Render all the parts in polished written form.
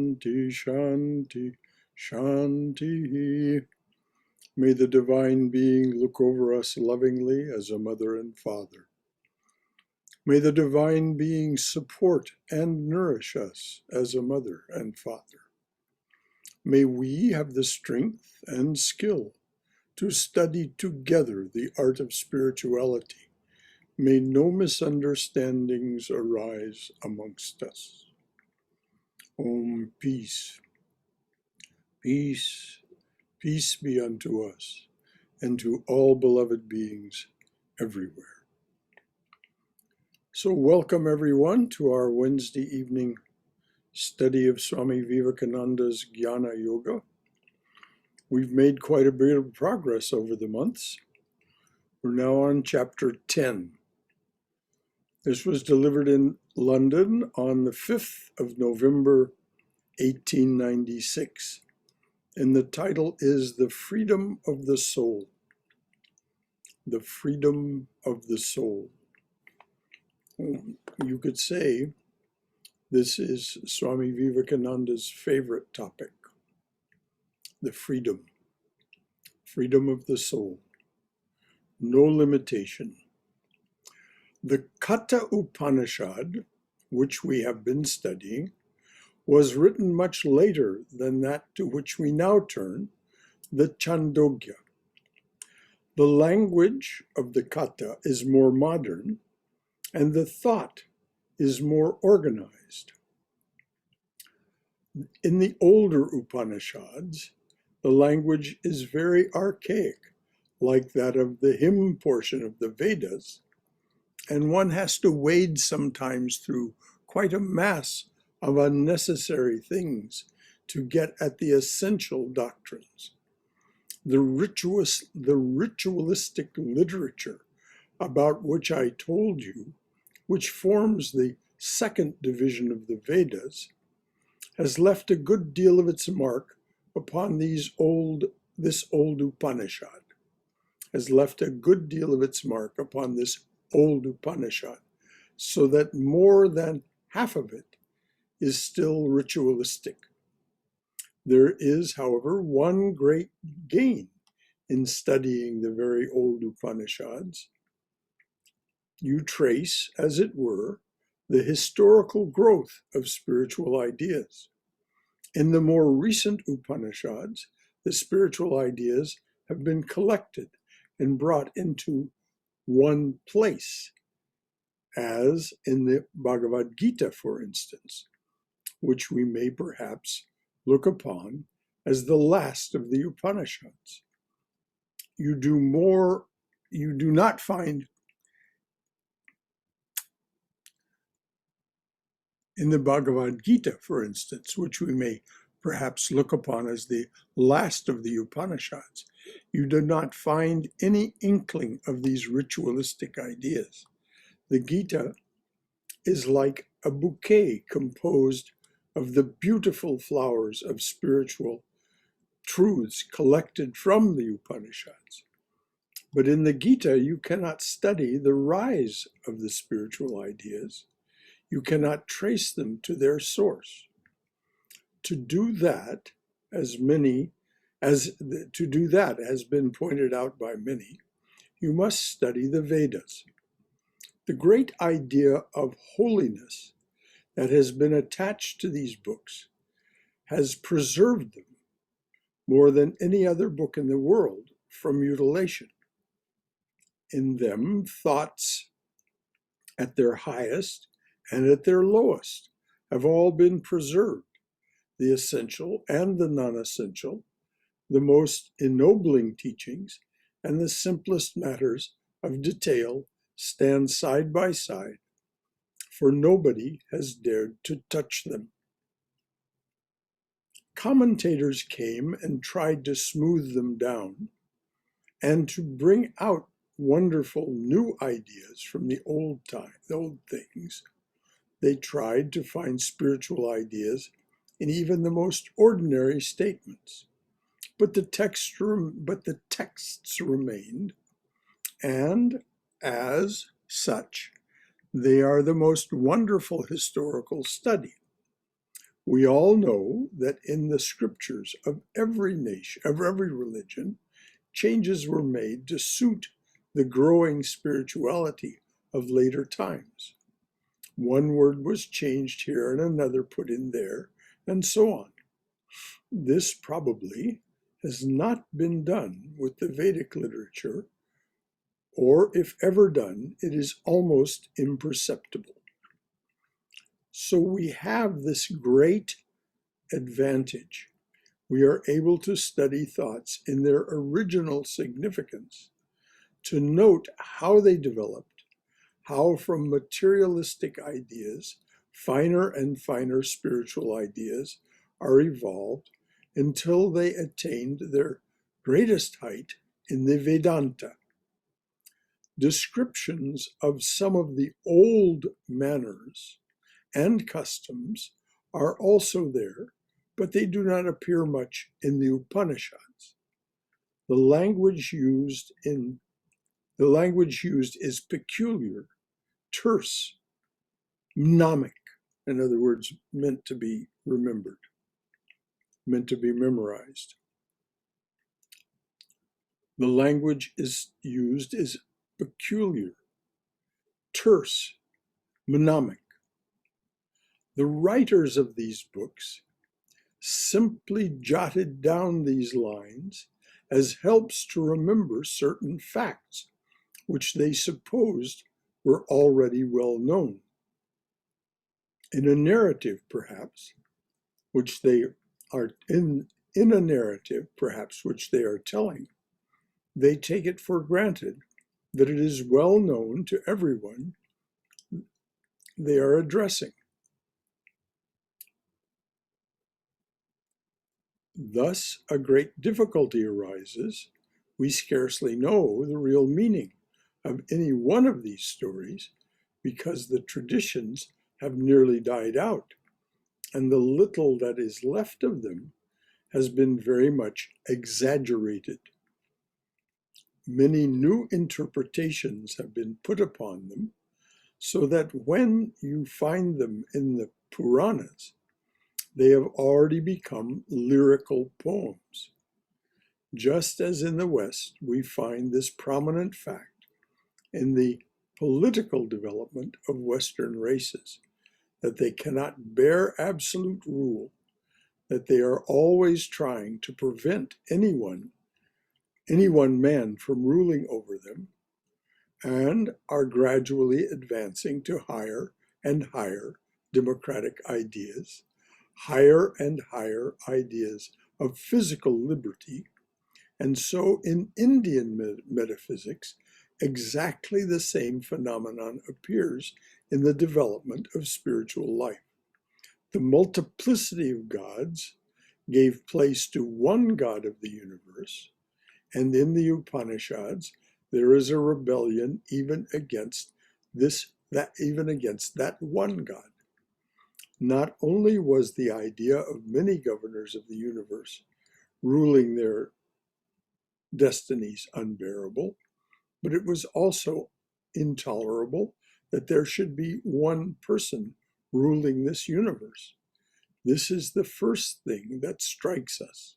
Shanti, Shanti, Shanti. May the Divine Being look over us lovingly as a mother and father. May the Divine Being support and nourish us as a mother and father. May we have the strength and skill to study together the art of spirituality. May no misunderstandings arise amongst us. Om, peace. Peace, peace be unto us and to all beloved beings everywhere. So welcome everyone to our Wednesday evening study of Swami Vivekananda's Jnana Yoga. We've made quite a bit of progress over the months. We're now on chapter 10. This was delivered in London on the 5th of November, 1896. And the title is The Freedom of the Soul. The Freedom of the Soul. You could say this is Swami Vivekananda's favorite topic. The freedom. Freedom of the soul. No limitation. The Katha Upanishad, which we have been studying, was written much later than that to which we now turn, the Chandogya. The language of the Katha is more modern, and the thought is more organized. In the older Upanishads, the language is very archaic, like that of the hymn portion of the Vedas, and one has to wade sometimes through quite a mass of unnecessary things to get at the essential doctrines. The ritualistic literature about which I told you, which forms the second division of the Vedas, has left a good deal of its mark upon this old Upanishad, has left a good deal of its mark upon this old Upanishad, so that more than half of it is still ritualistic. There is, however, one great gain in studying the very old Upanishads. You trace, as it were, the historical growth of spiritual ideas. In the more recent Upanishads, the spiritual ideas have been collected and brought into one place, as in the Bhagavad Gita, for instance, which we may perhaps look upon as the last of the Upanishads. You do not find in the Bhagavad Gita, for instance, which we may perhaps look upon as the last of the Upanishads, you do not find any inkling of these ritualistic ideas. The Gita is like a bouquet composed of the beautiful flowers of spiritual truths collected from the Upanishads. But in the Gita, you cannot study the rise of the spiritual ideas. You cannot trace them to their source. To do that, as has been pointed out by many, you must study the Vedas. The great idea of holiness that has been attached to these books has preserved them more than any other book in the world from mutilation. In them, thoughts at their highest and at their lowest have all been preserved. The essential and the non-essential, the most ennobling teachings and the simplest matters of detail stand side by side, for nobody has dared to touch them. Commentators came and tried to smooth them down and to bring out wonderful new ideas from the old things. They tried to find spiritual ideas in even the most ordinary statements. But the texts remained, and as such, they are the most wonderful historical study. We all know that in the scriptures of every nation, of every religion, changes were made to suit the growing spirituality of later times. One word was changed here and another put in there, and so on. This probably has not been done with the Vedic literature, or if ever done, it is almost imperceptible. So we have this great advantage. We are able to study thoughts in their original significance, to note how they developed, how from materialistic ideas, finer and finer spiritual ideas are evolved until they attained their greatest height in the Vedanta. Descriptions of some of the old manners and customs are also there, but they do not appear much in the Upanishads. The language used is peculiar, terse, mnemonic, in other words, meant to be remembered, meant to be memorized. The language used is peculiar, terse, mnemonic. The writers of these books simply jotted down these lines as helps to remember certain facts, which they supposed were already well known. In a narrative, perhaps, which they are in a narrative, perhaps, which they are telling, they take it for granted that it is well known to everyone they are addressing. Thus, a great difficulty arises. We scarcely know the real meaning of any one of these stories because the traditions have nearly died out, and the little that is left of them has been very much exaggerated. Many new interpretations have been put upon them, so that when you find them in the Puranas, they have already become lyrical poems. Just as in the West, we find this prominent fact in the political development of Western races, that they cannot bear absolute rule, that they are always trying to prevent any one man from ruling over them, and are gradually advancing to higher and higher democratic ideas, higher and higher ideas of physical liberty. And so in Indian metaphysics, exactly the same phenomenon appears in the development of spiritual life. The multiplicity of gods gave place to one God of the universe, and in the Upanishads, there is a rebellion even against that one God. Not only was the idea of many governors of the universe ruling their destinies unbearable, but it was also intolerable that there should be one person ruling this universe. This is the first thing that strikes us.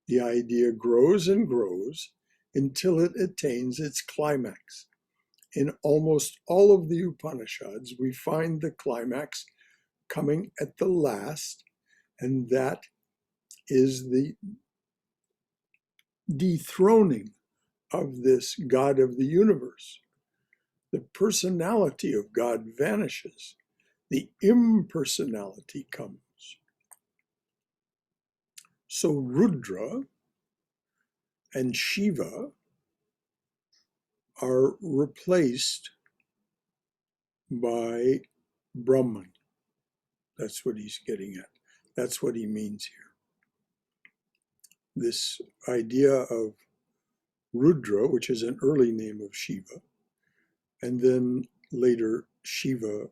The idea grows and grows until it attains its climax. In almost all of the Upanishads, we find the climax coming at the last, and that is the dethroning of this God of the universe. The personality of God vanishes. The impersonality comes. So Rudra and Shiva are replaced by Brahman. That's what he's getting at. That's what he means here. This idea of Rudra, which is an early name of Shiva, and then later Shiva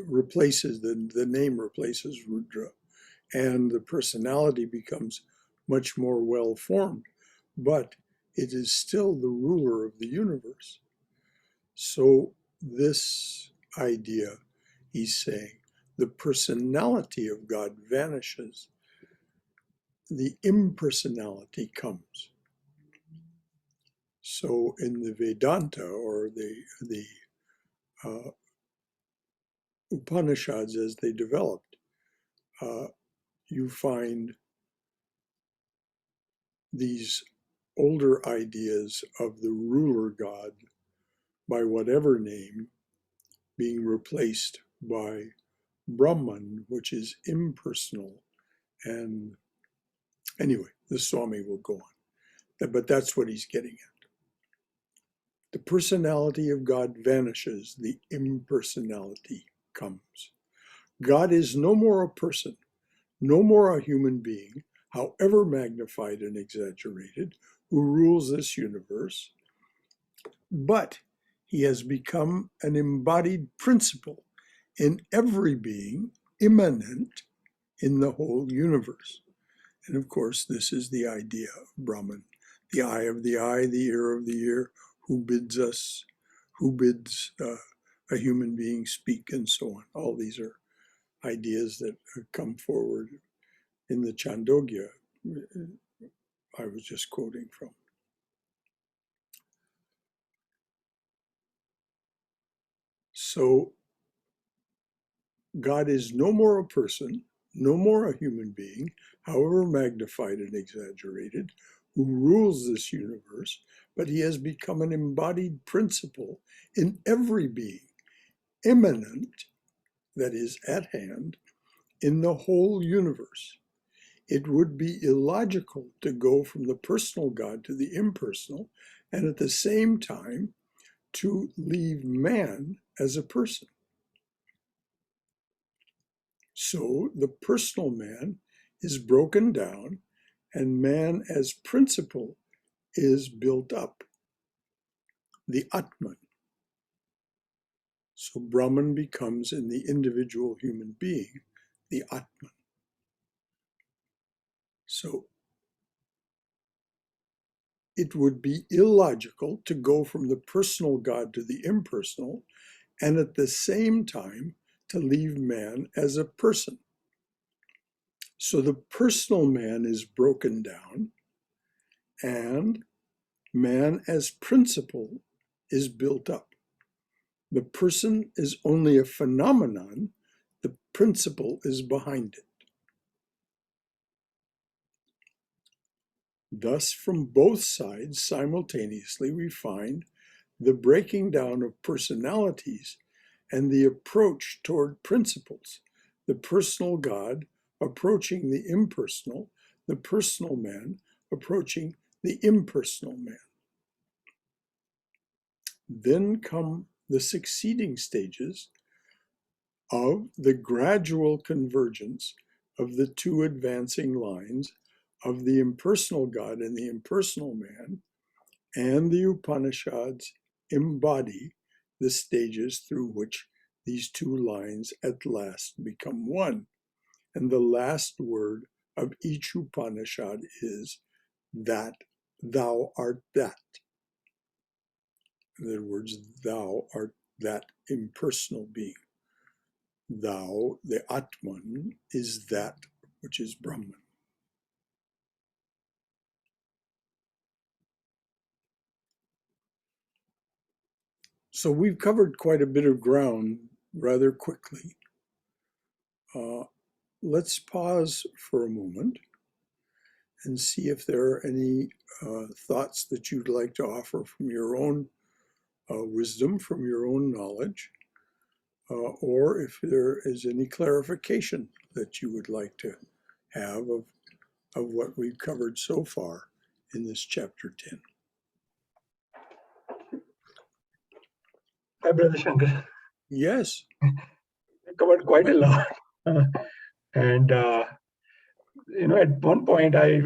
replaces, the name replaces Rudra, and the personality becomes much more well formed, but it is still the ruler of the universe. So this idea he's saying the personality of God vanishes, the impersonality comes. So in the Vedanta, or the Upanishads as they developed, you find these older ideas of the ruler God, by whatever name, being replaced by Brahman, which is impersonal. And anyway, the Swami will go on. But that's what he's getting at. The personality of God vanishes, the impersonality comes. God is no more a person, no more a human being, however magnified and exaggerated, who rules this universe, but he has become an embodied principle in every being, immanent in the whole universe. And of course, this is the idea of Brahman, the eye of the eye, the ear of the ear, who bids a human being speak, and so on. All these are ideas that come forward in the Chandogya I was just quoting from. So God is no more a person, no more a human being, however magnified and exaggerated, who rules this universe, but he has become an embodied principle in every being, immanent, that is at hand, in the whole universe. It would be illogical to go from the personal God to the impersonal, and at the same time to leave man as a person. So the personal man is broken down, and man as principle is built up, the Atman. So Brahman becomes, in the individual human being, the Atman. So it would be illogical to go from the personal God to the impersonal, and at the same time to leave man as a person. So the personal man is broken down, and man as principle is built up. The person is only a phenomenon, the principle is behind it. Thus, from both sides simultaneously, we find the breaking down of personalities and the approach toward principles, the personal God approaching the impersonal, the personal man approaching the impersonal man. Then come the succeeding stages of the gradual convergence of the two advancing lines of the impersonal God and the impersonal man, and the Upanishads embody the stages through which these two lines at last become one. And the last word of each Upanishad is that thou art that. In other words, thou art that impersonal being. Thou, the Atman, is that which is Brahman. So we've covered quite a bit of ground rather quickly. Let's pause for a moment and see if there are any thoughts that you'd like to offer from your own wisdom, from your own knowledge, or if there is any clarification that you would like to have of what we've covered so far in this chapter 10. Hi, Brother Shankar. Yes. We covered quite a lot. And, at one point I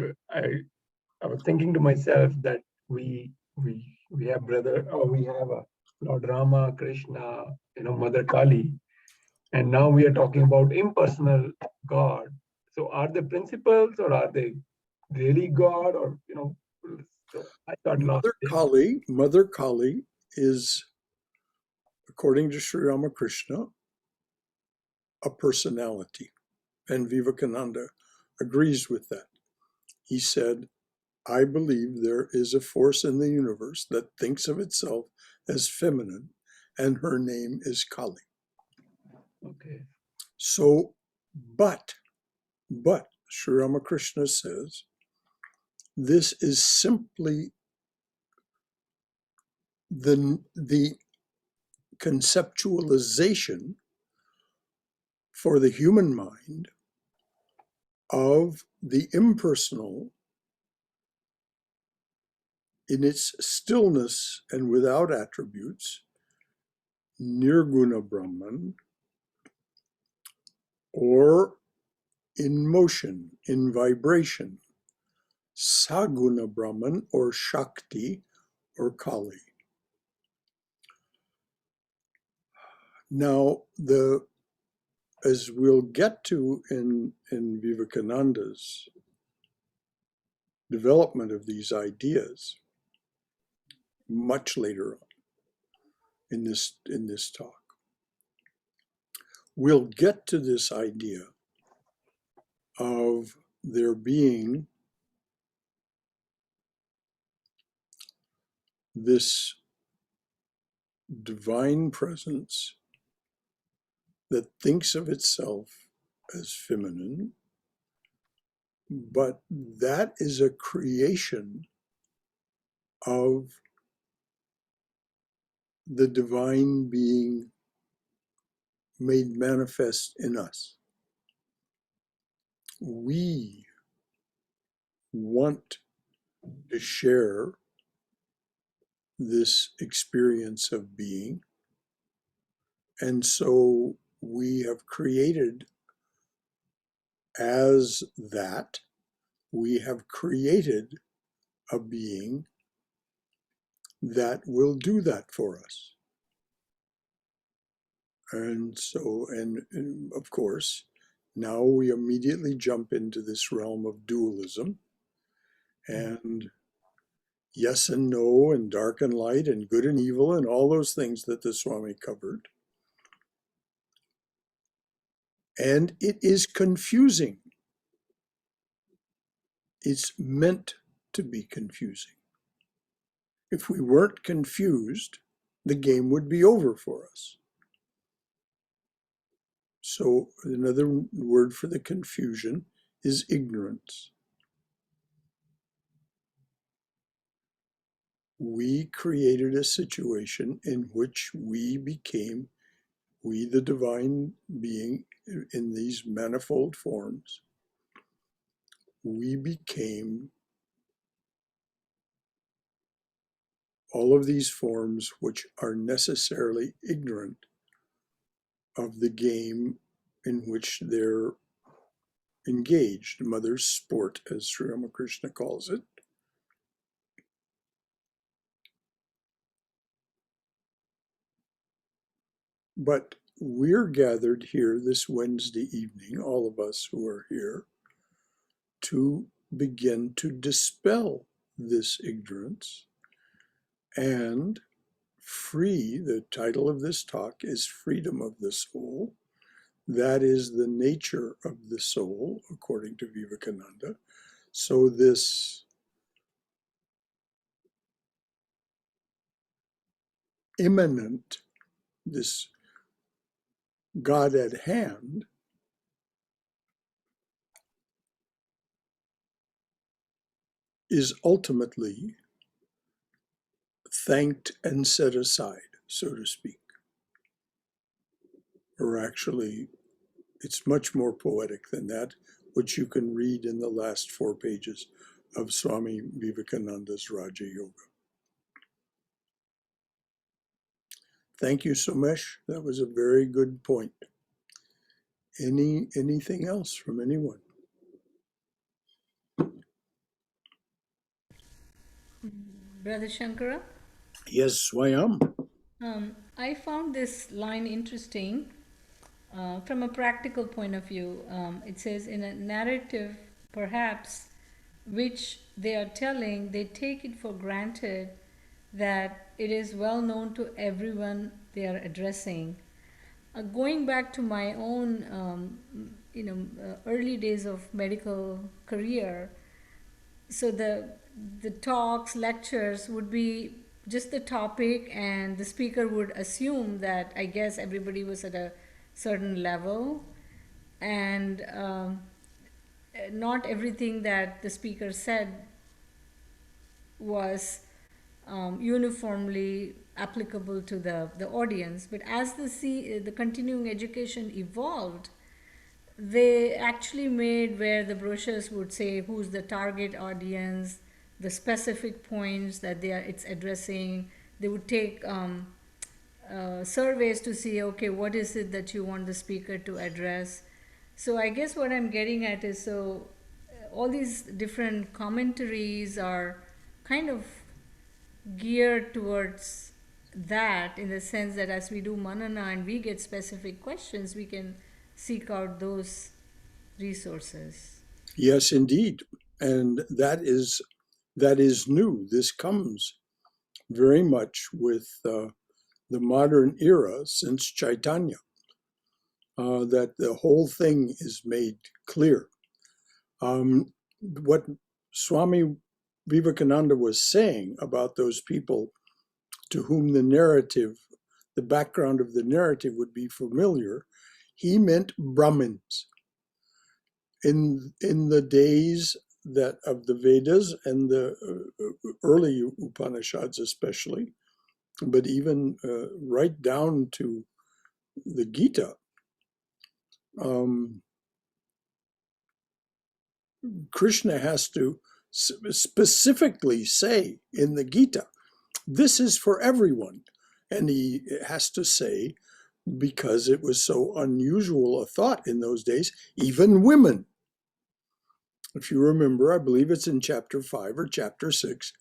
was thinking to myself that we have Lord Rama, Krishna, Mother Kali, and now we are talking about impersonal God. So are they principles, or are they really God, or So I got lost. Mother Kali is, according to Sri Ramakrishna, a personality. And Vivekananda agrees with that. He said, I believe there is a force in the universe that thinks of itself as feminine, and her name is Kali. Okay. So, but Sri Ramakrishna says, this is simply the conceptualization for the human mind of the impersonal in its stillness and without attributes, Nirguna Brahman, or in motion, in vibration, Saguna Brahman, or Shakti, or Kali. Now, as we'll get to in Vivekananda's development of these ideas much later on in this talk, we'll get to this idea of there being this divine presence that thinks of itself as feminine, but that is a creation of the divine being made manifest in us. We want to share this experience of being, and so we have created as that, we have created a being that will do that for us. And so, and of course, now we immediately jump into this realm of dualism and yes and no, and dark and light, and good and evil, and all those things that the Swami covered. And it is confusing. It's meant to be confusing. If we weren't confused, the game would be over for us. So another word for the confusion is ignorance. We created a situation in which we, the divine being in these manifold forms, we became all of these forms which are necessarily ignorant of the game in which they're engaged, mother's sport, as Sri Ramakrishna calls it. But we're gathered here this Wednesday evening, all of us who are here, to begin to dispel this ignorance and free. The title of this talk is Freedom of the Soul. That is the nature of the soul, according to Vivekananda. So this immanent, this God at hand, is ultimately thanked and set aside, so to speak. Or actually, it's much more poetic than that, which you can read in the last 4 pages of Swami Vivekananda's Raja Yoga. Thank you, Somesh. That was a very good point. Anything else from anyone? Brother Shankara, Yes, Swayam. I found this line interesting from a practical point of view. It says, in a narrative, perhaps, which they are telling, they take it for granted that it is well known to everyone they are addressing. Going back to my own, early days of medical career, so the talks, lectures would be just the topic, and the speaker would assume that, I guess, everybody was at a certain level, and not everything that the speaker said was uniformly applicable to the audience. But as the continuing education evolved, they actually made where the brochures would say who's the target audience, the specific points that it's addressing. They would take surveys to see, okay, what is it that you want the speaker to address. So I guess what I'm getting at is, so all these different commentaries are kind of geared towards that, in the sense that as we do manana and we get specific questions, we can seek out those resources. Yes, indeed. And that is new. This comes very much with the modern era since Chaitanya, that the whole thing is made clear. What Swami Vivekananda was saying about those people to whom the background of the narrative would be familiar, he meant Brahmins. In the days that of the Vedas and the early Upanishads especially, but even right down to the Gita, Krishna has to specifically say in the Gita, this is for everyone. And he has to say, because it was so unusual a thought in those days, even women. If you remember, I believe it's in chapter 5 or chapter 6,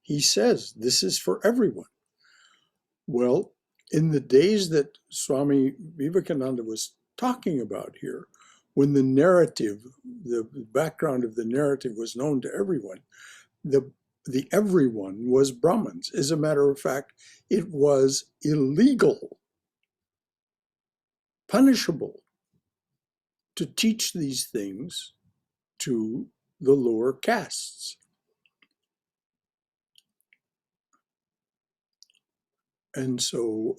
he says, this is for everyone. Well, in the days that Swami Vivekananda was talking about here, when the narrative, the background of the narrative was known to everyone, the everyone was Brahmins. As a matter of fact, it was illegal, punishable, to teach these things to the lower castes. And so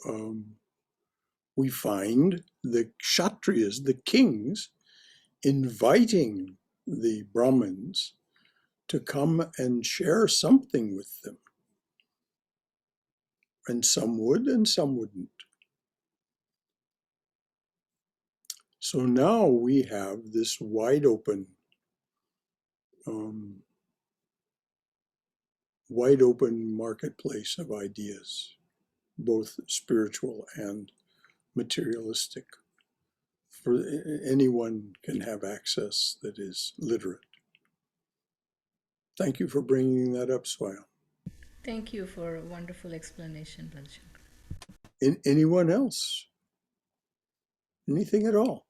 we find the Kshatriyas, the kings, inviting the Brahmins to come and share something with them. And some would and some wouldn't. So now we have this wide open marketplace of ideas, both spiritual and materialistic. For anyone can have access that is literate. Thank you for bringing that up, Swayam. Thank you for a wonderful explanation, Brother Shankara. Anyone else? Anything at all?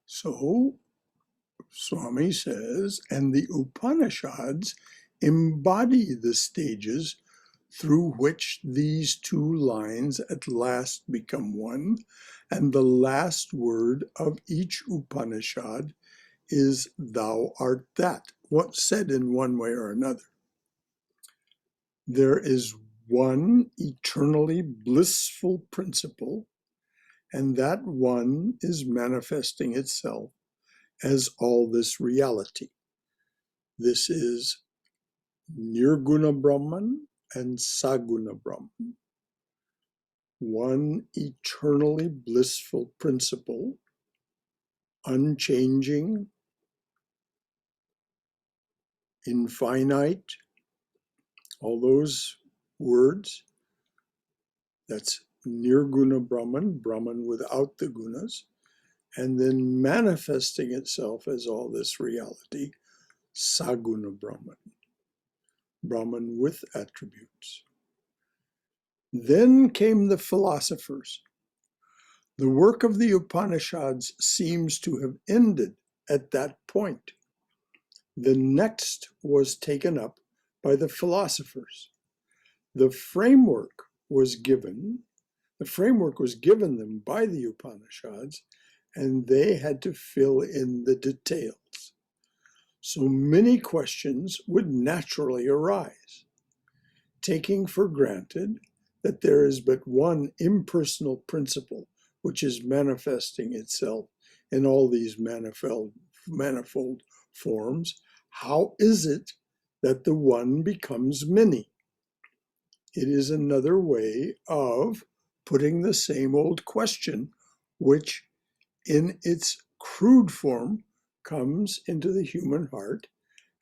So Swami says, and the Upanishads embody the stages through which these two lines at last become one, and the last word of each Upanishad is thou art that, what's said in one way or another. There is one eternally blissful principle, and that one is manifesting itself as all this reality. This is Nirguna Brahman and Saguna Brahman. One eternally blissful principle, unchanging, infinite, all those words. That's Nirguna Brahman, Brahman without the gunas, and then manifesting itself as all this reality, Saguna Brahman, Brahman with attributes. Then came the philosophers. The work of the Upanishads seems to have ended at that point. The next was taken up by the philosophers. The framework was given them by the Upanishads, and they had to fill in the details. So many questions would naturally arise. Taking for granted that there is but one impersonal principle which is manifesting itself in all these manifold forms, how is it that the one becomes many? It is another way of putting the same old question, which in its crude form comes into the human heart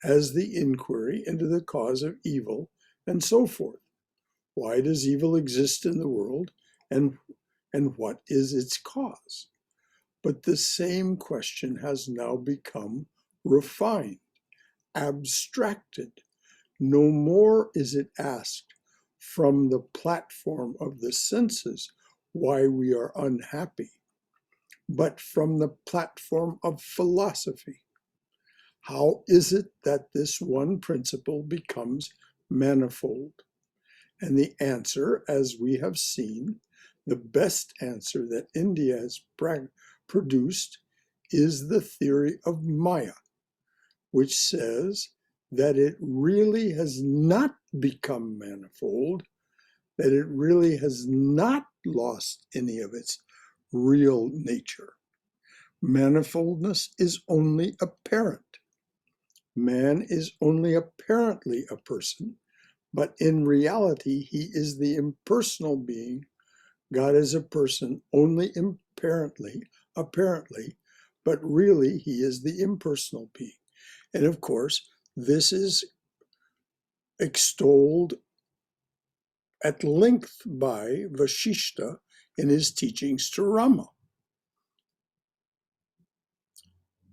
as the inquiry into the cause of evil and so forth. Why does evil exist in the world, and what is its cause? But the same question has now become refined, abstracted. No more is it asked from the platform of the senses why we are unhappy, but from the platform of philosophy. How is it that this one principle becomes manifold? And the answer, as we have seen, the best answer that India has produced is the theory of Maya, which says that it really has not become manifold, that it really has not lost any of its real nature. Manifoldness is only apparent. Man is only apparently a person, but in reality, he is the impersonal being. God is a person only apparently, but really he is the impersonal being. And of course, this is extolled at length by Vashishta in his teachings to Rama.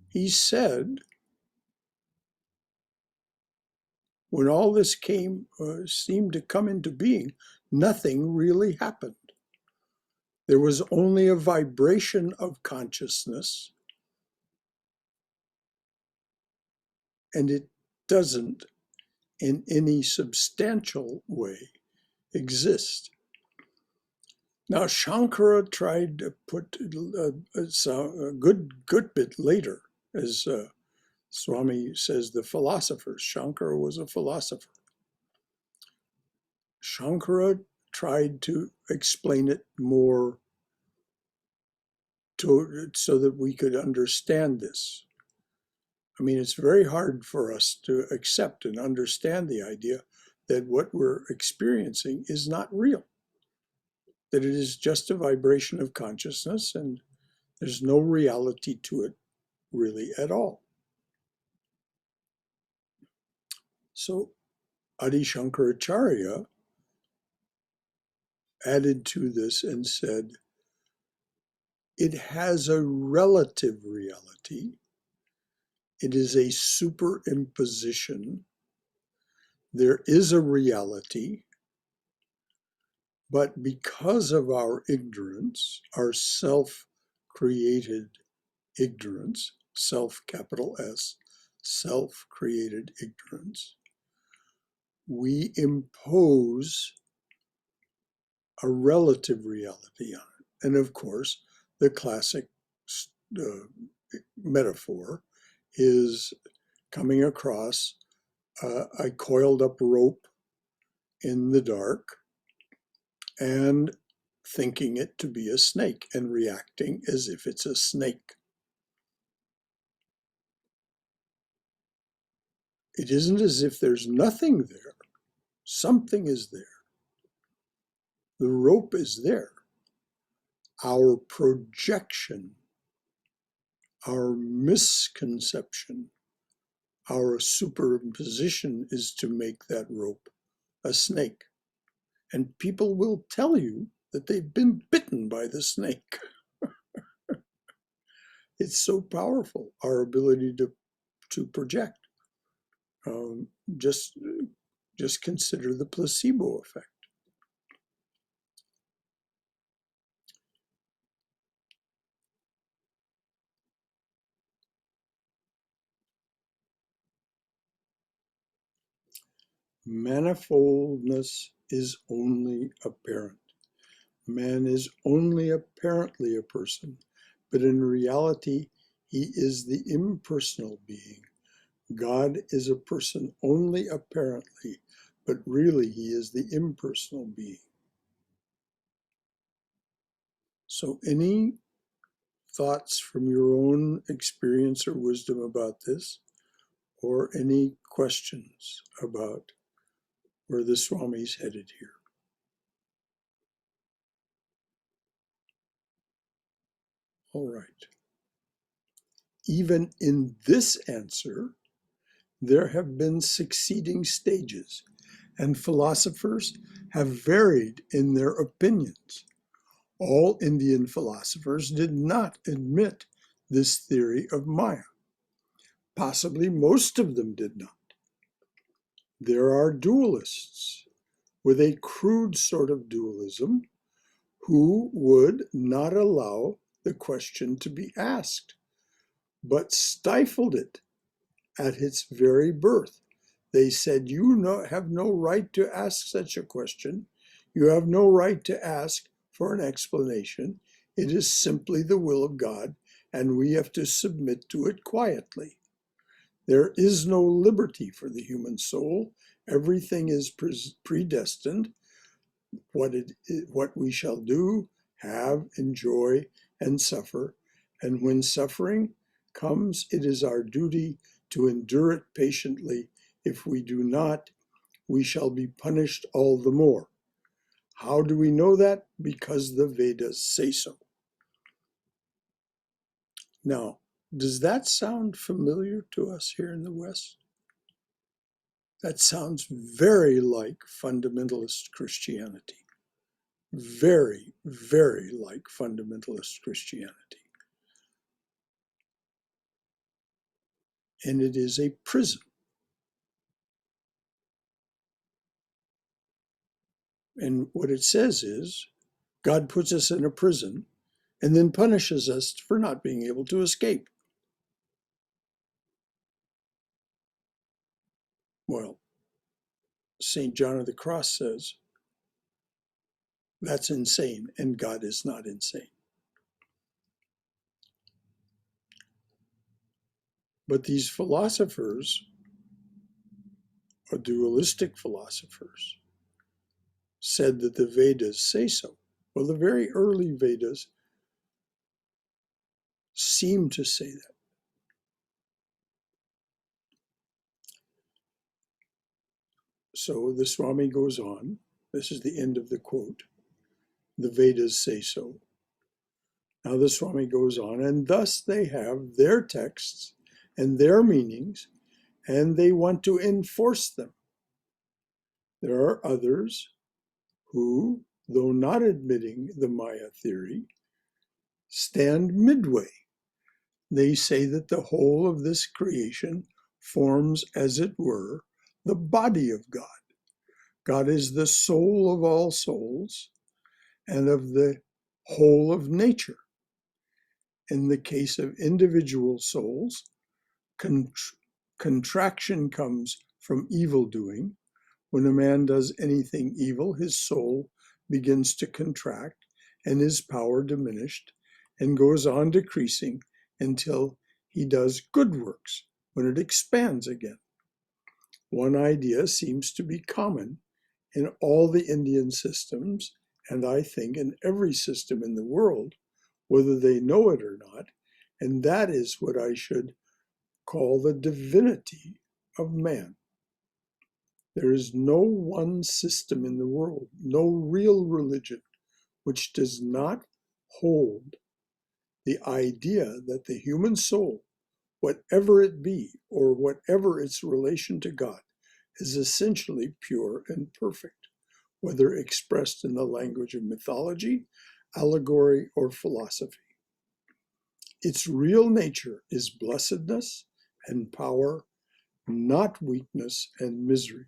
He said, when all this seemed to come into being, nothing really happened. There was only a vibration of consciousness, and it doesn't in any substantial way exist. Now, Shankara tried to put a good bit later, as Swami says, the philosophers. Shankara was a philosopher. Shankara tried to explain it more so that we could understand this. I mean, it's very hard for us to accept and understand the idea that what we're experiencing is not real, that it is just a vibration of consciousness and there's no reality to it really at all. So Adi Shankaracharya added to this and said, it has a relative reality. It is a superimposition. There is a reality, but because of our ignorance, our self-created ignorance, self capital S, self-created ignorance, we impose a relative reality on it. And of course, the classic metaphor is coming across a coiled up rope in the dark and thinking it to be a snake and reacting as if it's a snake. It isn't as if there's nothing there. Something is there. The rope is there. Our projection, our misconception, our superimposition is to make that rope a snake. And people will tell you that they've been bitten by the snake. It's so powerful, our ability to project. Just consider the placebo effect. Manifoldness is only apparent. Man is only apparently a person, but in reality, he is the impersonal being. God is a person only apparently, but really he is the impersonal being. So any thoughts from your own experience or wisdom about this, or any questions about where the Swami's headed here? All right. Even in this answer, there have been succeeding stages, and philosophers have varied in their opinions. All Indian philosophers did not admit this theory of Maya. Possibly most of them did not. There are dualists with a crude sort of dualism who would not allow the question to be asked, but stifled it at its very birth. They said, you have no right to ask such a question. You have no right to ask for an explanation. It is simply the will of God, and we have to submit to it quietly. There is no liberty for the human soul. Everything is predestined. What we shall do, have, enjoy, and suffer. And when suffering comes, it is our duty to endure it patiently. If we do not, we shall be punished all the more. How do we know that? Because the Vedas say so. Now, does that sound familiar to us here in the West? That sounds very like fundamentalist Christianity. Very, very like fundamentalist Christianity. And it is a prison. And what it says is, God puts us in a prison and then punishes us for not being able to escape. Well, St. John of the Cross says, that's insane, and God is not insane. But these philosophers, or dualistic philosophers, said that the Vedas say so. Well, the very early Vedas seem to say that. So the Swami goes on. This is the end of the quote. The Vedas say so. Now the Swami goes on, and thus they have their texts and their meanings, and they want to enforce them. There are others who, though not admitting the Maya theory, stand midway. They say that the whole of this creation forms, as it were, the body of God. God is the soul of all souls and of the whole of nature. In the case of individual souls, contraction comes from evil doing. When a man does anything evil, his soul begins to contract and his power diminished and goes on decreasing until he does good works, when it expands again. One idea seems to be common in all the Indian systems, and I think in every system in the world, whether they know it or not, and that is what I should call the divinity of man. There is no one system in the world, no real religion, which does not hold the idea that the human soul, whatever it be, or whatever its relation to God, is essentially pure and perfect, whether expressed in the language of mythology, allegory, or philosophy. Its real nature is blessedness and power, not weakness and misery.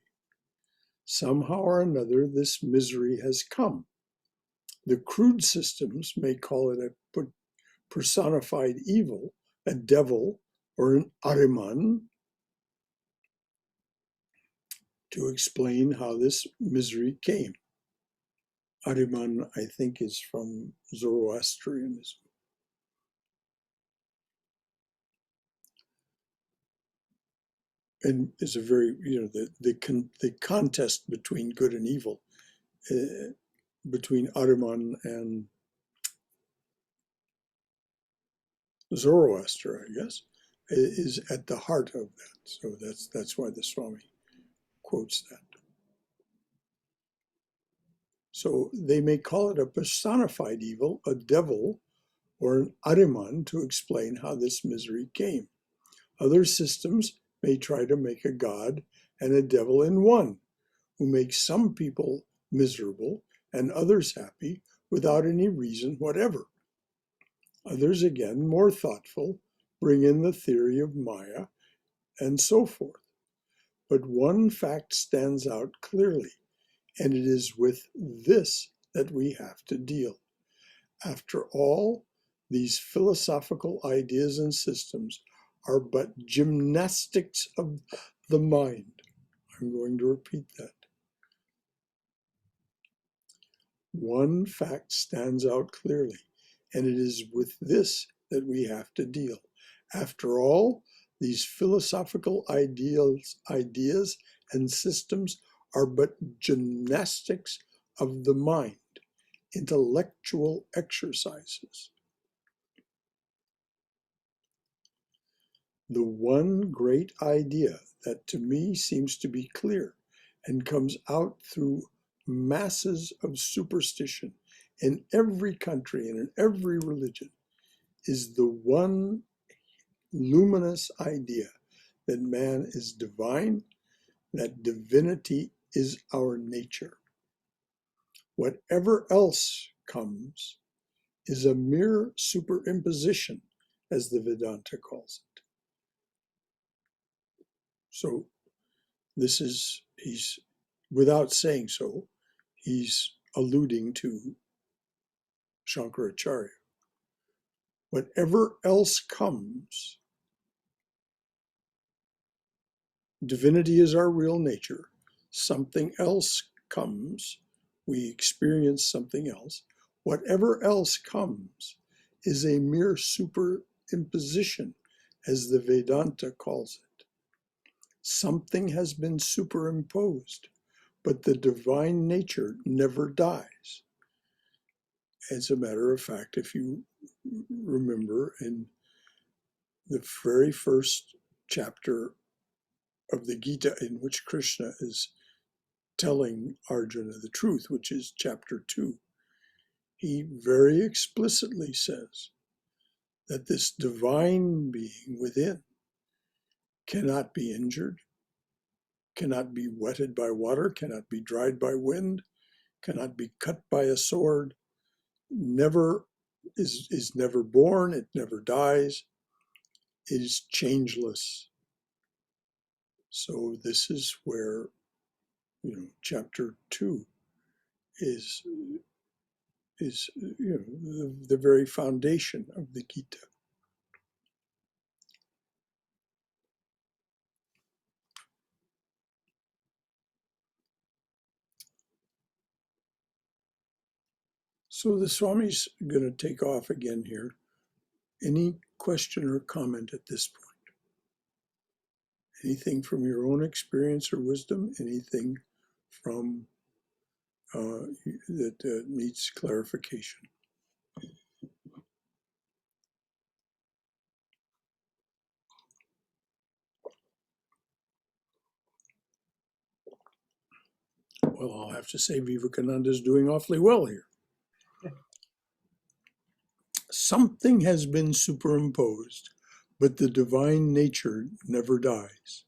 Somehow or another, this misery has come. The crude systems may call it a personified evil, a devil, or an Ahriman, to explain how this misery came. Ariman, I think, is from Zoroastrianism. And is a very, the contest between good and evil, between Ariman and Zoroaster, I guess, is at the heart of that. So that's why the Swami quotes that. So they may call it a personified evil, a devil, or an Ariman to explain how this misery came. Other systems may try to make a god and a devil in one, who makes some people miserable and others happy without any reason whatever. Others, again, more thoughtful, bring in the theory of Maya and so forth. But one fact stands out clearly, and it is with this that we have to deal. After all, these philosophical ideas and systems are but gymnastics of the mind. I'm going to repeat that. One fact stands out clearly, and it is with this that we have to deal. After all, these philosophical ideas and systems are but gymnastics of the mind, intellectual exercises. The one great idea that to me seems to be clear and comes out through masses of superstition in every country and in every religion is the one luminous idea that man is divine, that divinity is our nature. Whatever else comes is a mere superimposition, as the Vedanta calls it. So this is, he's, without saying so, he's alluding to Shankaracharya. Whatever else comes, divinity is our real nature. Something else comes, we experience something else. Whatever else comes is a mere superimposition, as the Vedanta calls it. Something has been superimposed, but the divine nature never dies. As a matter of fact, if you remember in the very first chapter of the Gita, in which Krishna is telling Arjuna the truth, which is chapter 2, he very explicitly says that this divine being within cannot be injured, cannot be wetted by water, cannot be dried by wind, cannot be cut by a sword, never is never born, it never dies, it is changeless. So this is where, chapter 2 is the very foundation of the Gita. So the Swami's going to take off again here. Any question or comment at this point? Anything from your own experience or wisdom? Anything from that needs clarification? Well, I'll have to say Vivekananda is doing awfully well here. Something has been superimposed, but the divine nature never dies.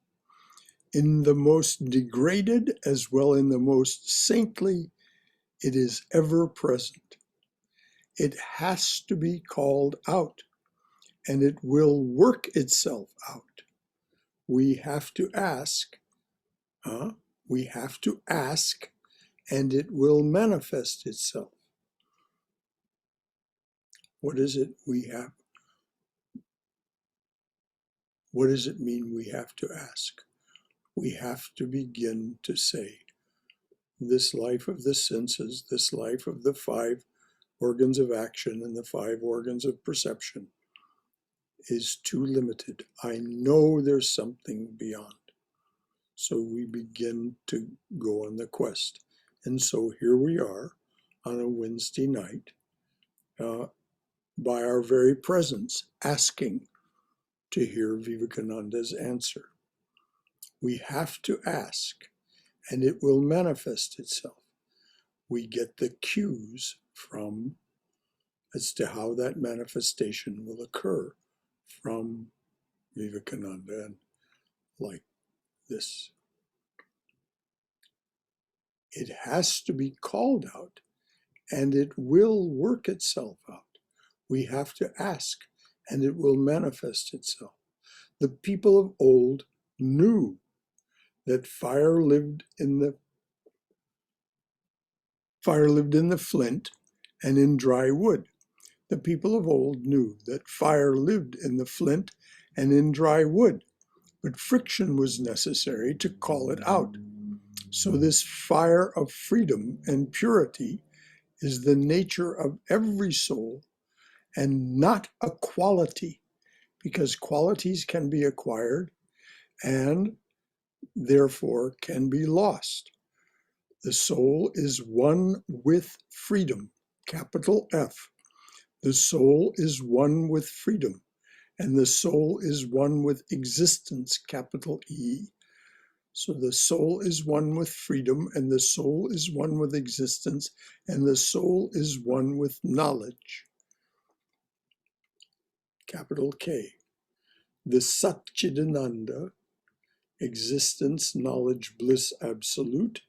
In the most degraded as well in the most saintly, it is ever present. It has to be called out, and it will work itself out. We have to ask, we have to ask, and it will manifest itself. What is it we have? What does it mean we have to ask? we have to begin to say, this life of the senses, this life of the 5 organs of action and the 5 organs of perception is too limited. I know there's something beyond. So we begin to go on the quest. And so here we are on a Wednesday night, by our very presence, asking to hear Vivekananda's answer. We have to ask, and it will manifest itself. We get the cues from as to how that manifestation will occur from Vivekananda, and like this. It has to be called out, and it will work itself out. We have to ask, and it will manifest itself. The people of old knew that fire lived in the flint and in dry wood. The people of old knew that fire lived in the flint and in dry wood, but friction was necessary to call it out. So this fire of freedom and purity is the nature of every soul and not a quality, because qualities can be acquired and therefore can be lost. The soul is one with freedom, capital F. The soul is one with freedom, and the soul is one with existence, capital E. So the soul is one with freedom, and the soul is one with existence, and the soul is one with knowledge, capital K. The Satchidananda, existence, knowledge, bliss, absolute,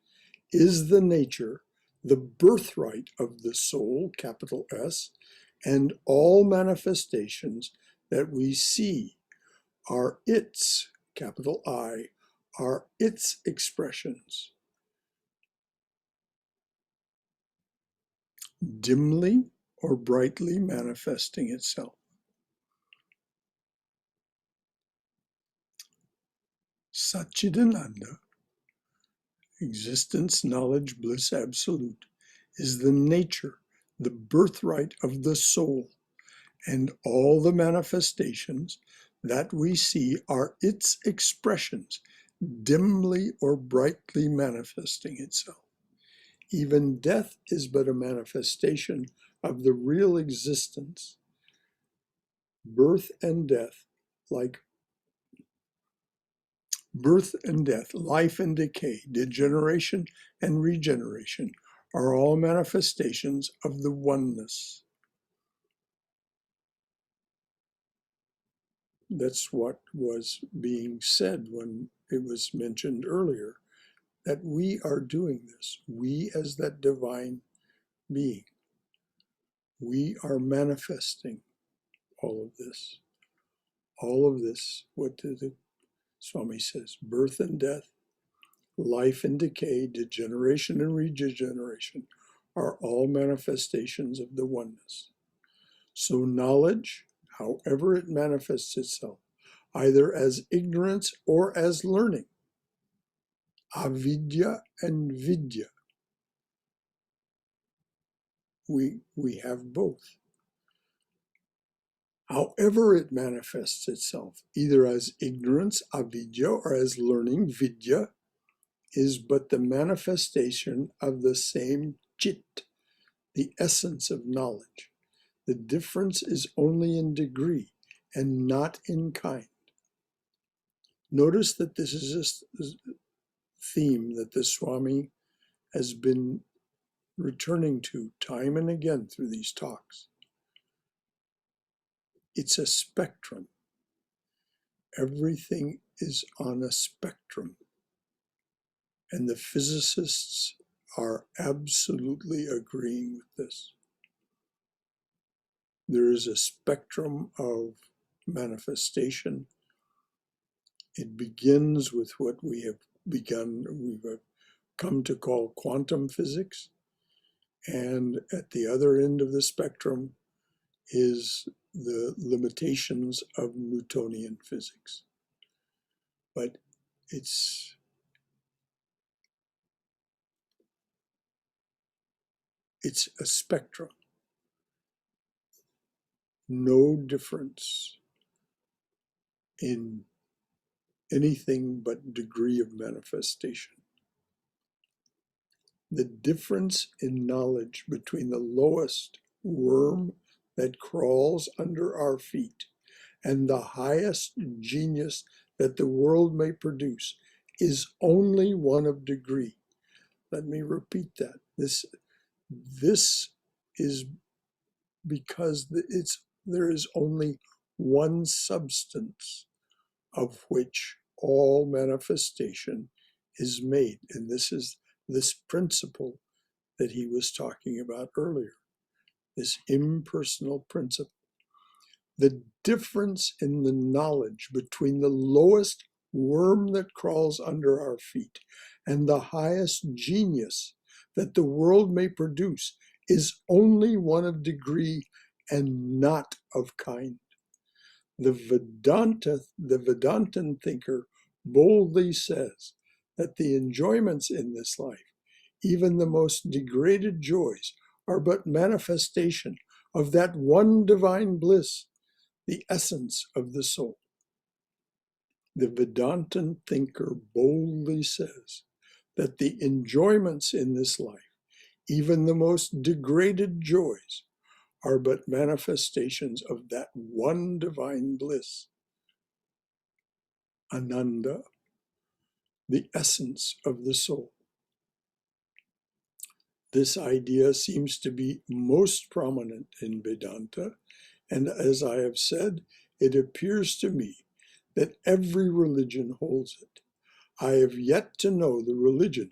is the nature, the birthright of the soul, capital S, and all manifestations that we see are its, capital I, are its expressions. Dimly or brightly manifesting itself. Satchidananda, existence, knowledge, bliss, absolute, is the nature, the birthright of the soul, and all the manifestations that we see are its expressions, dimly or brightly manifesting itself. Even death is but a manifestation of the real existence. Birth and death, life and decay, degeneration and regeneration are all manifestations of the oneness. That's what was being said when it was mentioned earlier, that we are doing this. We as that divine being. We are manifesting all of this. All of this, what the Swami says, birth and death, life and decay, degeneration and regeneration are all manifestations of the oneness. So knowledge, however it manifests itself, either as ignorance or as learning, avidya and vidya, we have both. However it manifests itself, either as ignorance, avidya, or as learning, vidya, is but the manifestation of the same chit, the essence of knowledge. The difference is only in degree and not in kind. Notice that this is a theme that the Swami has been returning to time and again through these talks. It's a spectrum. Everything is on a spectrum. And the physicists are absolutely agreeing with this. There is a spectrum of manifestation. It begins with what we've come to call quantum physics. And at the other end of the spectrum is the limitations of Newtonian physics. But it's It's a spectrum. No difference in anything but degree of manifestation. The difference in knowledge between the lowest worm that crawls under our feet and the highest genius that the world may produce is only one of degree. Let me repeat that. This is because there is only one substance of which all manifestation is made. And this is this principle that he was talking about earlier, this impersonal principle. The difference in the knowledge between the lowest worm that crawls under our feet and the highest genius that the world may produce is only one of degree and not of kind. The Vedantan thinker boldly says that the enjoyments in this life, even the most degraded joys, are but manifestation of that one divine bliss, the essence of the soul. The Vedantan thinker boldly says that the enjoyments in this life, even the most degraded joys, are but manifestations of that one divine bliss, Ananda, the essence of the soul. This idea seems to be most prominent in Vedanta, and as I have said, it appears to me that every religion holds it. I have yet to know the religion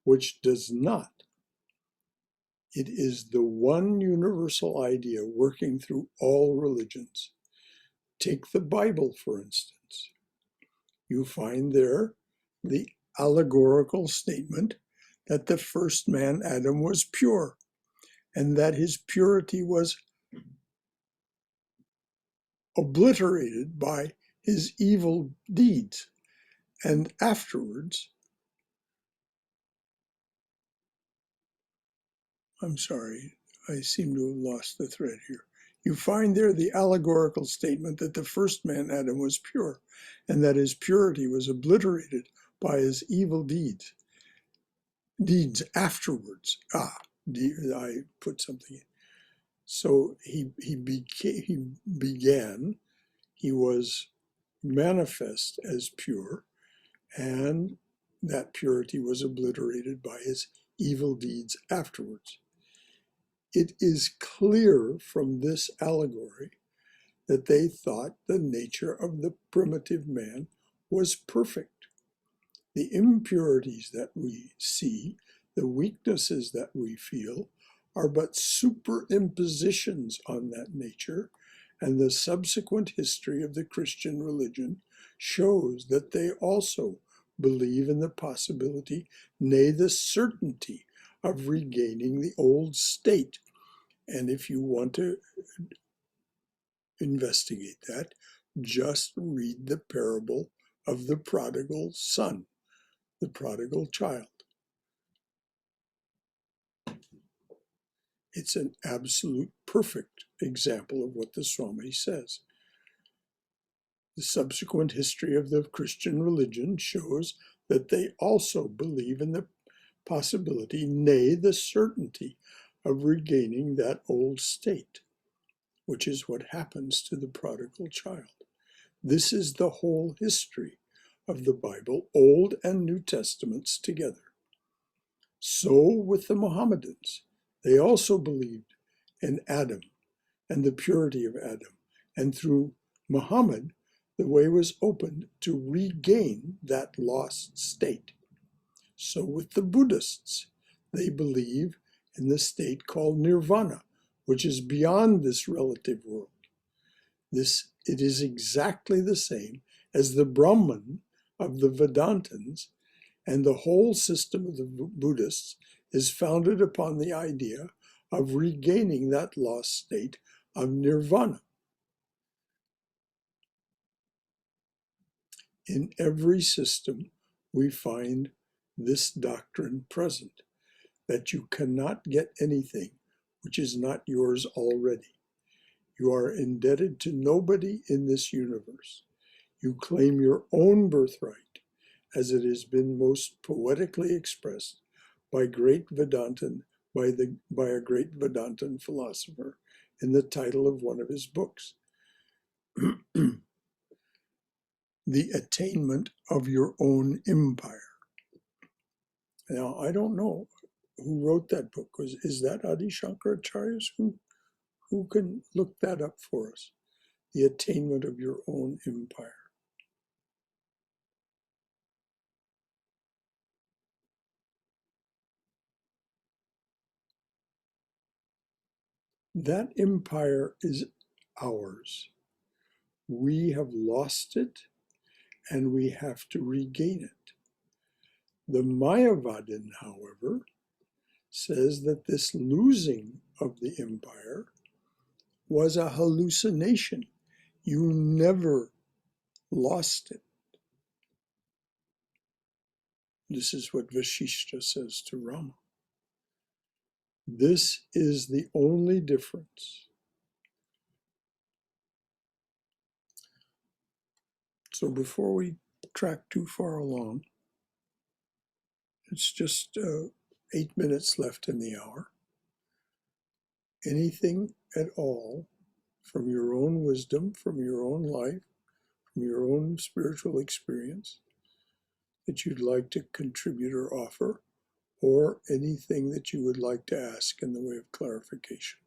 which does not. It is the one universal idea working through all religions. Take the Bible, for instance. You find there the allegorical statement that the first man, Adam, was pure, and that his purity was obliterated by his evil deeds. And afterwards, I'm sorry, I seem to have lost the thread here. You find there the allegorical statement that the first man, Adam, was pure, and that his purity was obliterated by his evil deeds. Deeds afterwards. I put something in. So he began, he was manifest as pure, and that purity was obliterated by his evil deeds afterwards. It is clear from this allegory that they thought the nature of the primitive man was perfect. The impurities that we see, the weaknesses that we feel, are but superimpositions on that nature, and the subsequent history of the Christian religion shows that they also believe in the possibility, nay, the certainty, of regaining the old state. And if you want to investigate that, just read the parable of the prodigal son, the prodigal child. It's an absolute perfect example of what the Swami says. The subsequent history of the Christian religion shows that they also believe in the possibility, nay, the certainty, of regaining that old state, which is what happens to the prodigal child. This is the whole history of the Bible, Old and New Testaments together. So with the Mohammedans. They also believed in Adam and the purity of Adam. And through Muhammad, the way was opened to regain that lost state. So with the Buddhists, they believe in the state called nirvana, which is beyond this relative world. It is exactly the same as the Brahman of the Vedantins, and the whole system of the Buddhists is founded upon the idea of regaining that lost state of nirvana. In every system, we find this doctrine present. that you cannot get anything which is not yours already. You are indebted to nobody in this universe. You claim your own birthright, as it has been most poetically expressed by great Vedantan, by a great Vedantan philosopher in the title of one of his books. The attainment of your own empire. Now, I don't know who wrote that book. Is that Adi Shankaracharya's? Who can look that up for us? The attainment of your own empire. That empire is ours. We have lost it and we have to regain it. The Mayavadin, however, says that this losing of the empire was a hallucination. You never lost it. This is what Vashishta says to Rama. This is the only difference. So before we track too far along, it's just 8 minutes left in the hour. Anything at all from your own wisdom, from your own life, from your own spiritual experience that you'd like to contribute or offer, or anything that you would like to ask in the way of clarification.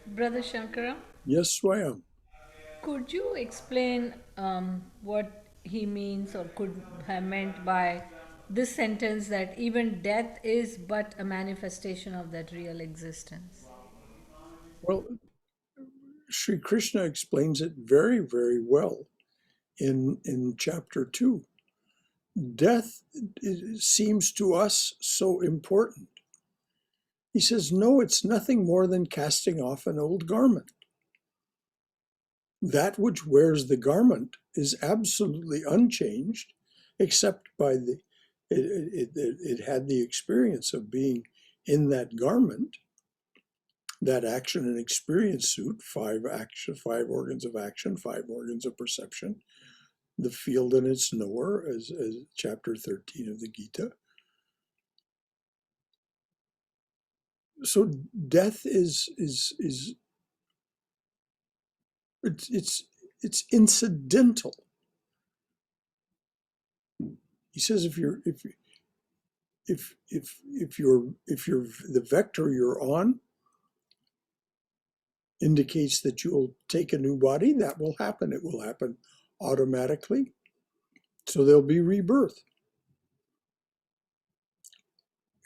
Brother Shankara, Yes, Swayam. could you explain what he means or could have meant by this sentence that even death is but a manifestation of that real existence? Well, Sri Krishna explains it very, very well in chapter 2. Death seems to us so important. He says, no, it's nothing more than casting off an old garment. That which wears the garment is absolutely unchanged, except by it had the experience of being in that garment, that action and experience suit, five organs of action, 5 organs of perception, the field and its knower, as chapter 13 of the Gita. So death is it's incidental. He says if you're the vector you're on indicates that you'll take a new body, that will happen. It will happen automatically. So there'll be rebirth.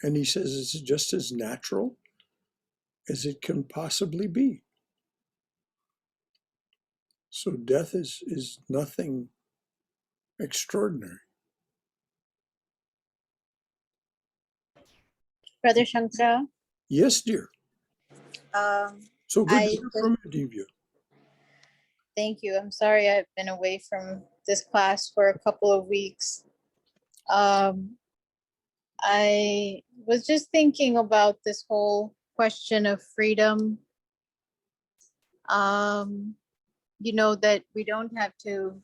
And he says it's just as natural as it can possibly be. So death is nothing extraordinary. Brother Shankara, Yes, dear. So good to I hear from you, Divya. thank you. I'm sorry I've been away from this class for a couple of weeks. I was just thinking about this whole question of freedom. That we don't have to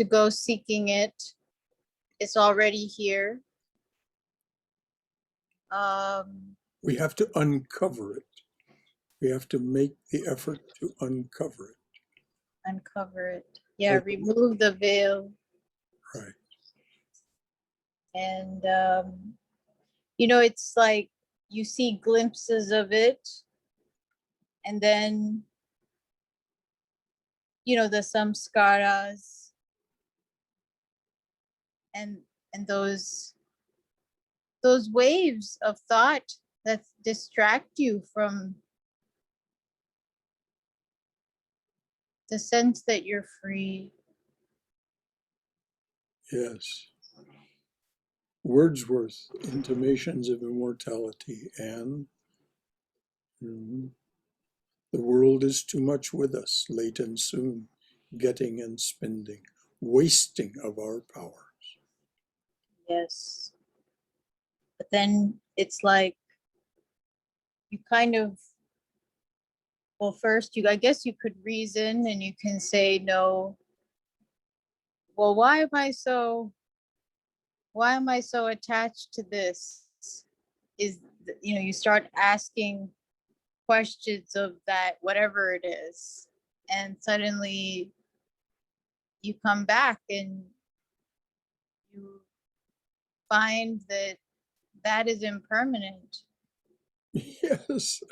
go seeking it. It's already here. We have to uncover it. We have to make the effort to uncover it. Uncover it. Yeah, remove the veil. Right. And, it's like you see glimpses of it. And then, the samskaras and those waves of thought that distract you from the sense that you're free. Yes. Wordsworth, Intimations of Immortality, and Mhm. The world is too much with us, late and soon, getting and spending, wasting of our powers. Yes. But then it's like you kind of, well, first I guess you could reason and you can say, no, well, why am I so attached to this? You start asking questions of that, whatever it is. And suddenly you come back and you find that that is impermanent. Yes.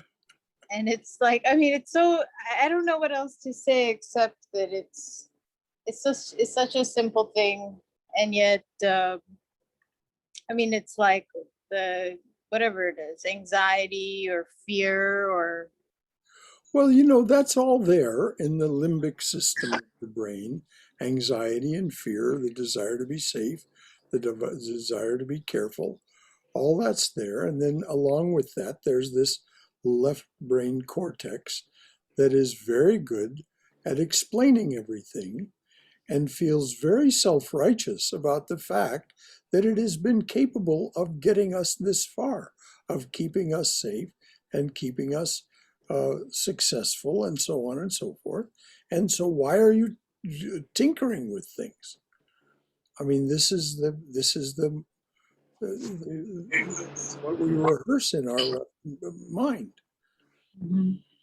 And it's like, I mean, it's so, I don't know what else to say except that it's such a simple thing. And yet, I mean, it's like the, whatever it is, anxiety or fear or, Well, that's all there in the limbic system of the brain. Anxiety and fear, the desire to be safe, the desire to be careful, all that's there. And then along with that, there's this left brain cortex that is very good at explaining everything and feels very self-righteous about the fact that it has been capable of getting us this far, of keeping us safe and keeping us successful and so on and so forth. And so why are you tinkering with things? I mean, this is the what we rehearse in our mind.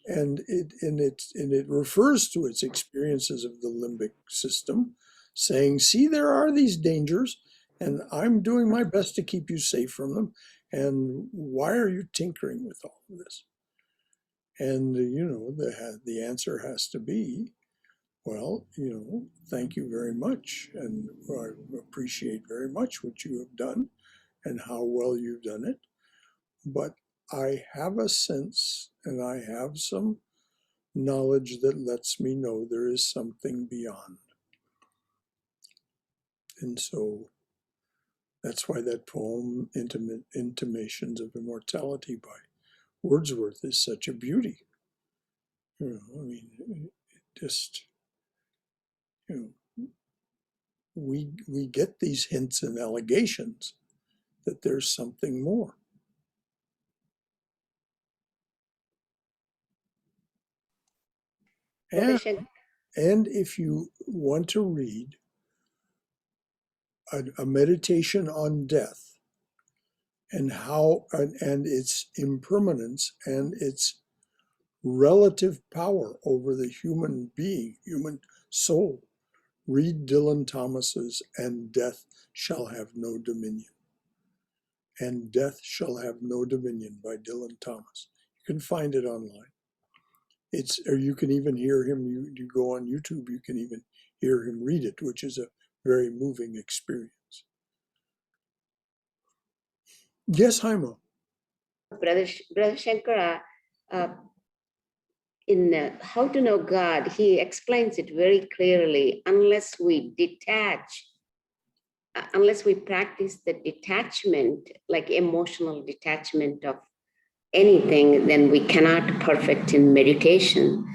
And it refers to its experiences of the limbic system, saying, see, there are these dangers, and I'm doing my best to keep you safe from them. And why are you tinkering with all of this? And the answer has to be, well, thank you very much, and I appreciate very much what you have done and how well you've done it. But I have a sense and I have some knowledge that lets me know there is something beyond. And so that's why that poem, Intimations of Immortality by Wordsworth, is such a beauty. I mean, just, we get these hints and allegations that there's something more. And if you want to read a meditation on death and how and its impermanence and its relative power over the human being, human soul, read Dylan Thomas's And Death Shall Have No Dominion. And Death Shall Have No Dominion by Dylan Thomas. You can find it online. Or you can even hear him, you go on YouTube, you can even hear him read it, which is a very moving experience. Yes, Haima. Brother Shankara, in How to Know God, he explains it very clearly. Unless we practice the detachment, like emotional detachment of anything, then we cannot perfect in meditation.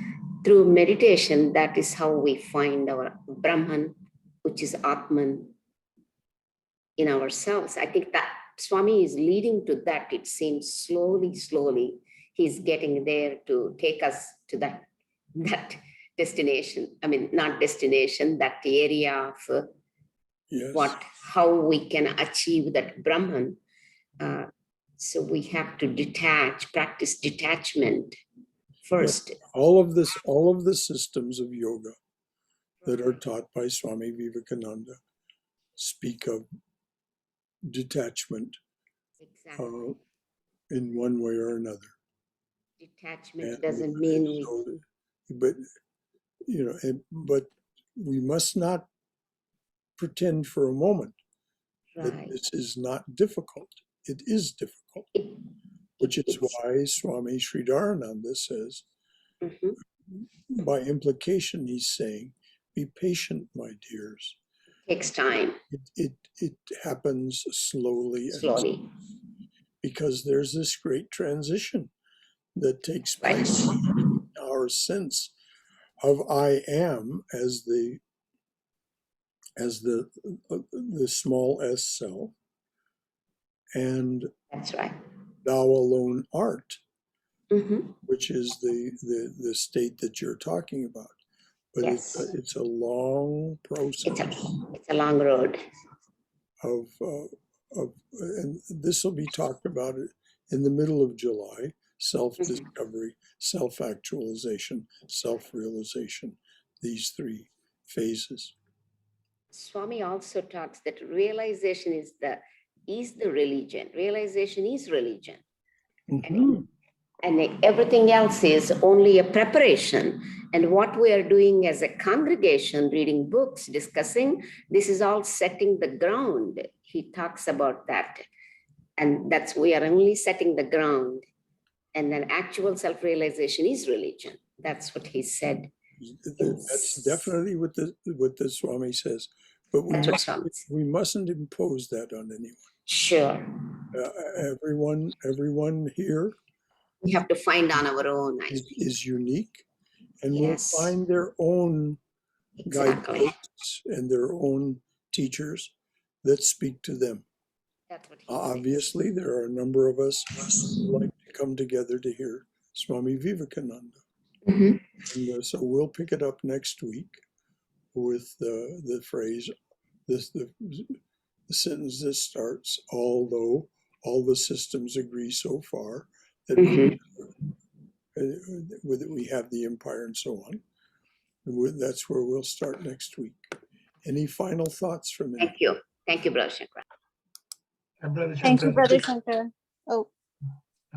Through meditation, that is how we find our Brahman, which is Atman, in ourselves. I think that Swami is leading to that. It seems slowly, he's getting there to take us to that destination. I mean, not destination, that area of Yes. how we can achieve that Brahman. So we have to practice detachment first. Yes. All of the systems of yoga that are taught by Swami Vivekananda speak of detachment in one way or another. Detachment doesn't mean but we must not pretend for a moment that this is not difficult. It is difficult, which is why Swami Sridharananda says, by implication, he's saying, be patient, my dears. It takes time. It happens slowly. Because there's this great transition that takes Right. place in our sense of I am as the small s self, and That's right. thou alone art, Mm-hmm. which is the state that you're talking about. But Yes. it's a long It's process a long road. of and this will be talked about in the middle of July: self-discovery, self-actualization, self-realization. These three phases. Swami also talks that realization is the religion. Realization is religion. Mhm. And everything else is only a preparation. And what we are doing as a congregation, reading books, discussing, this is all setting the ground. He talks about that. And we are only setting the ground. And then actual self-realization is religion. That's what he said. That's definitely what the Swami says, but That's what Swami said. we mustn't impose that on anyone. Sure. Everyone here We have to find on our own, I think. is unique and will Yes. find their own Exactly. guideposts and their own teachers that speak to them. That's what he says. Obviously, there are a number of us who like to come together to hear Swami Vivekananda. Mhm. And so we'll pick it up next week with the phrase, the sentence that starts, although all the systems agree so far that Mhm. we have the empire and so on. That's where we'll start next week. Any final thoughts from anyone? Thank you. Thank you, Brother Shankara. And Brother Thank you, Shankar, Brother Shankar. Oh,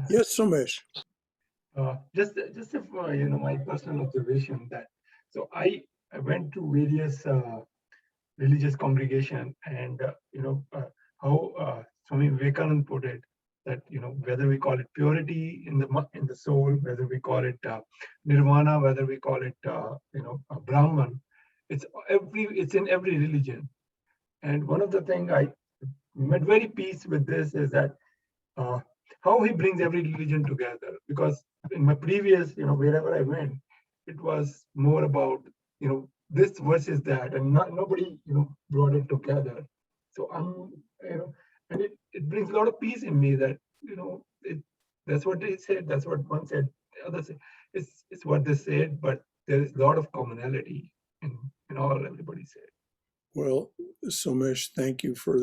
Yes, Somesh. just my personal observation that I went to various religious congregation, and how Swami Vivekananda put it, that whether we call it purity in the soul, whether we call it nirvana, whether we call it Brahman, it's in every religion. And one of the things I made very peace with this is that uh, how he brings every religion together. Because in my previous, wherever I went, it was more about, this versus that, and nobody, brought it together. So and it brings a lot of peace in me that, that's what they said, that's what one said, the other said, it's what they said, but there is a lot of commonality in all everybody said. Well, Somesh, thank you for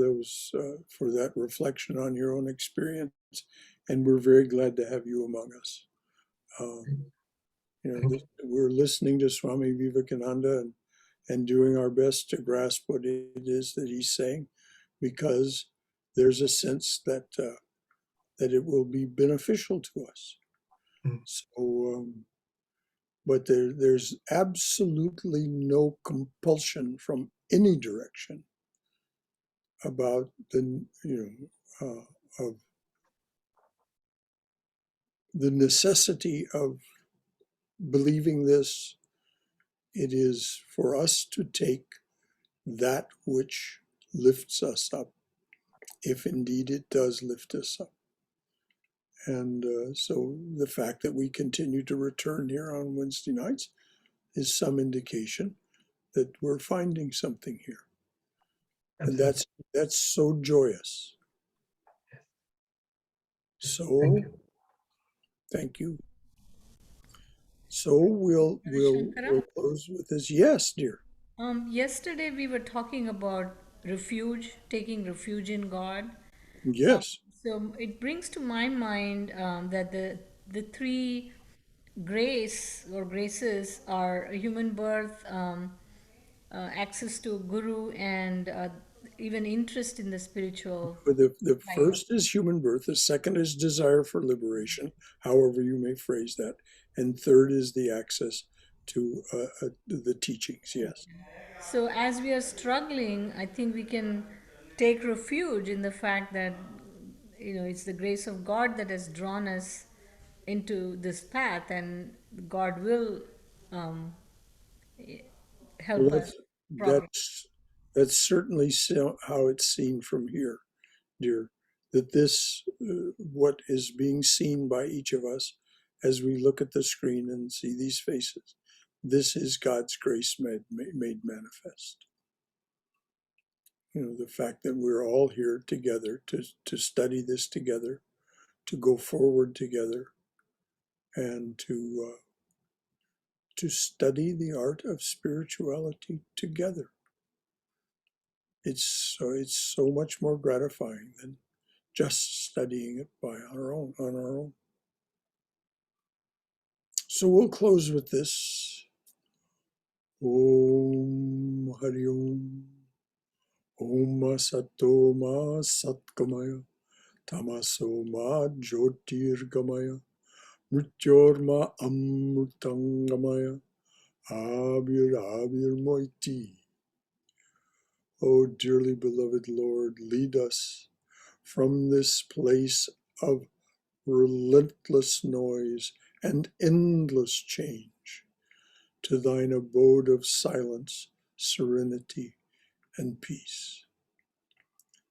for that reflection on your own experience, and we're very glad to have you among us. We're listening to Swami Vivekananda and doing our best to grasp what it is that he's saying, because there's a sense that it will be beneficial to us. Mm. So, but there's absolutely no compulsion from any direction about of the necessity of believing this. It is for us to take that which lifts us up, if indeed it does lift us up. And so the fact that we continue to return here on Wednesday nights is some indication that we're finding something here. And that's so joyous. So thank you. So we'll close with this. Yes, dear. Yesterday we were talking about refuge, taking refuge in God. Yes. So it brings to my mind that the three grace or graces are human birth, access to guru, and even interest in the spiritual. The life. first is human birth. The second is desire for liberation, however you may phrase that. And third is the access to the teachings. Yes. So as we are struggling, I think we can take refuge in the fact that it's the grace of God that has drawn us into this path, and God will um, Well, help us progress. that's certainly how it's seen from here, dear. That this what is being seen by each of us as we look at the screen and see these faces. This is God's grace made manifest. The fact that we're all here together to study this together, to go forward together, and to study the art of spirituality together. It's so much more gratifying than just studying it on our own. So we'll close with this. Om Hari Om. Om Sato Ma Satkamaya. Tamaso Ma Jyotirgamaya. Mrityorma Amrutangamaya. Abir Moiti. O dearly beloved Lord, lead us from this place of relentless noise and endless change to thine abode of silence, serenity, and peace.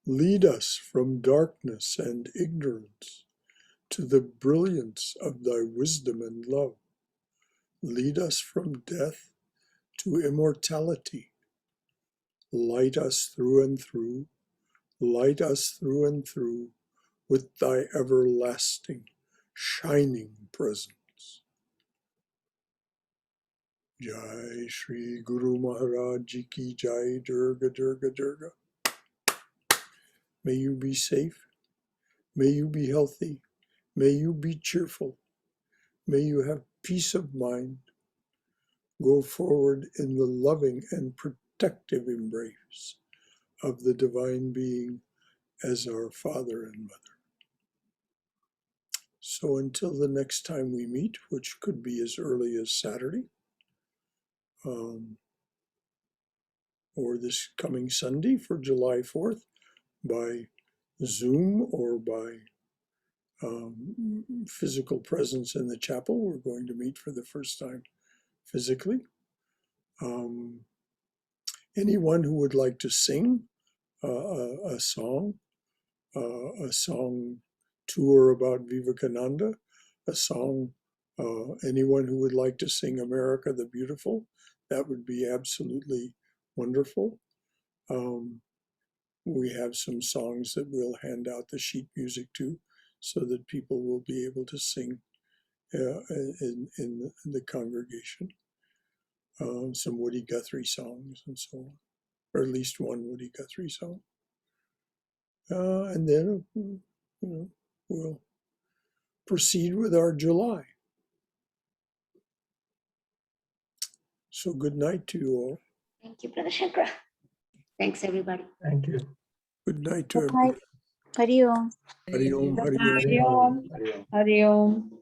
Lead us from darkness and ignorance to the brilliance of thy wisdom and love. Lead us from death to immortality. Light us through and through. Light us through and through with thy everlasting, shining presence. Jai Shri Guru Maharaj Ji Ki Jai. Durga Durga Durga. May you be safe. May you be healthy. May you be cheerful. May you have peace of mind. Go forward in the loving and protective embrace of the Divine Being as our Father and Mother. So until the next time we meet, which could be as early as Saturday, or this coming Sunday for July 4th by Zoom or by physical presence in the chapel. We're going to meet for the first time physically. Anyone who would like to sing a song tour about Vivekananda, a song, anyone who would like to sing America the Beautiful, that would be absolutely wonderful. We have some songs that we'll hand out the sheet music to so that people will be able to sing in the congregation. Some Woody Guthrie songs and so on, or at least one Woody Guthrie song. And then, we'll proceed with our July. So good night to you all. Thank you, Brother Shankara. Thanks, everybody. Thank you. Good night to everybody. Hari Om. Hari Om, Hari Om. Hari Om. Hari Om. Hari Om.